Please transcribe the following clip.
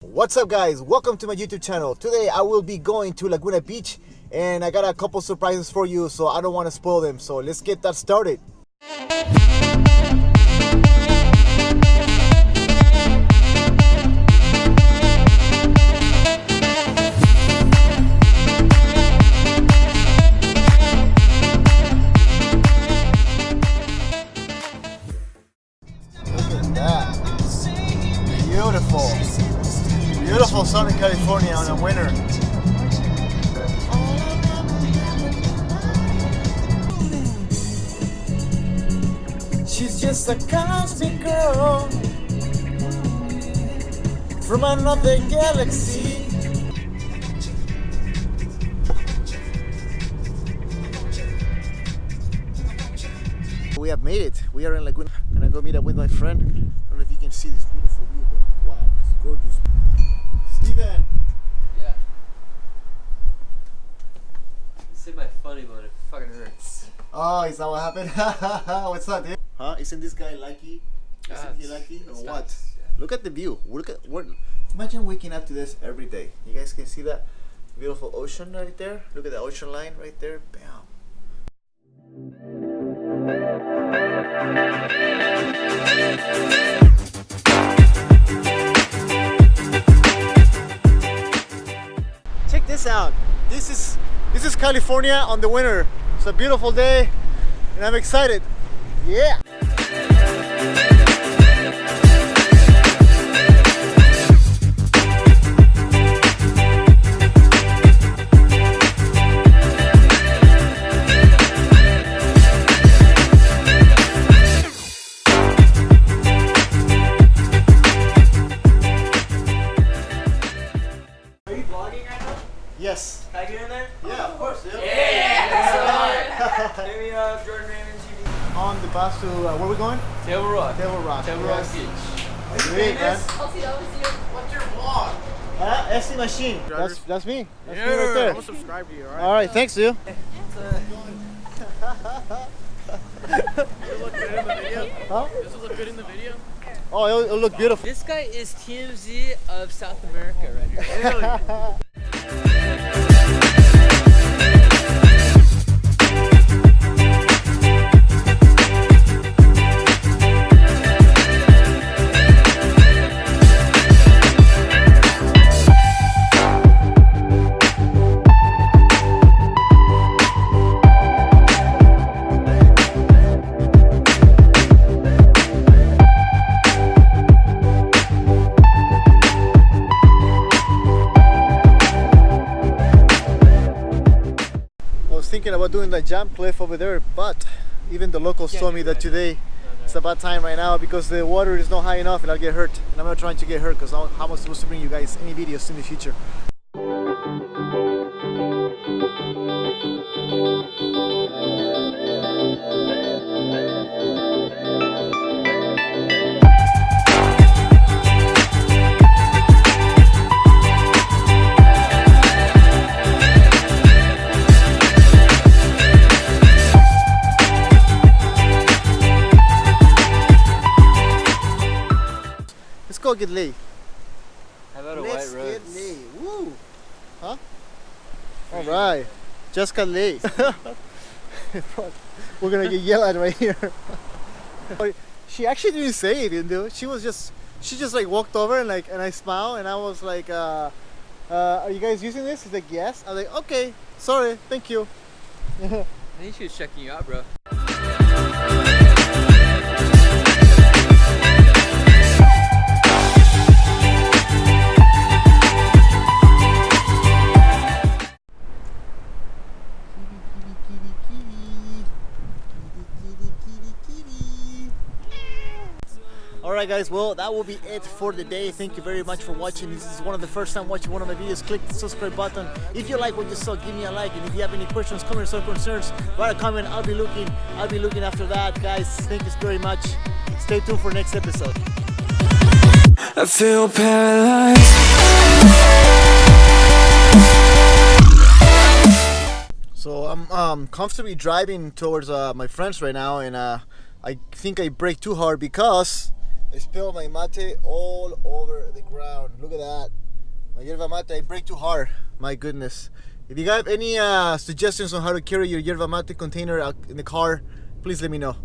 What's up guys, welcome to my YouTube channel. Today I will be going to Laguna Beach and I got a couple surprises for you, so I don't want to spoil them, so let's get that started. Look at that. Beautiful. Beautiful Southern California on a winter. She's just a cosmic girl from another galaxy. We have made it. We are in Laguna. I'm gonna go meet up with my friend. I don't know if you can see this beautiful view, but wow, it's gorgeous. Steven! Yeah. This is my funny bone, it fucking hurts. Oh, is that what happened? What's up, dude? Huh? Isn't this guy lucky? Isn't he lucky? Or what? Nice, yeah. Look at the view. Look at what. Imagine waking up to this every day. You guys can see that beautiful ocean right there. Look at the ocean line right there. Bam. Check this out. This is California on the winter. It's a beautiful day and I'm excited. Yeah. Are you vlogging right now? Yes. Can I get in there? Yeah, of course, dude. Yeah! Hit me up, Jordan Raymond TV. On the bus to where we going? Table Rock. Table Rock. Table Yes. Rock Beach. Sweet, man. I'll see that was you. What's your vlog? SC Machine. That's me. That's me right I'm there. gonna subscribe to you, alright? All right, thanks, dude. You look good in the video. Huh? This will look good in the video. Oh, it'll look beautiful. This guy is TMZ of South America right here. Really? I was thinking about doing the jump cliff over there, but even the locals told me that today it's a bad time right now because the water is not high enough and I'll get hurt. And I'm not trying to get hurt because how am I supposed to bring you guys any videos in the future? Let's go get laid. How about a Let's white get rose? laid. Woo! Huh? All right. Just got laid. We're gonna get yelled at right here. She actually didn't say anything, dude. She just like walked over and I smiled and I was like, are you guys using this? She's like, yes. I was like, okay, sorry, thank you. I think she was checking you out, bro. Alright guys, well that will be it for the day. Thank you very much for watching. This is one of the first time watching one of my videos. Click the subscribe button. If you like what you saw, give me a like, and if you have any questions, comments or concerns, write a comment. I'll be looking after that. Guys, thank you very much. Stay tuned for next episode. I feel paralyzed. So I'm comfortably driving towards my friends right now, and I think I braked too hard because I spilled my mate all over the ground. Look at that. My yerba mate, I break too hard. My goodness. If you have any suggestions on how to carry your yerba mate container out in the car, please let me know.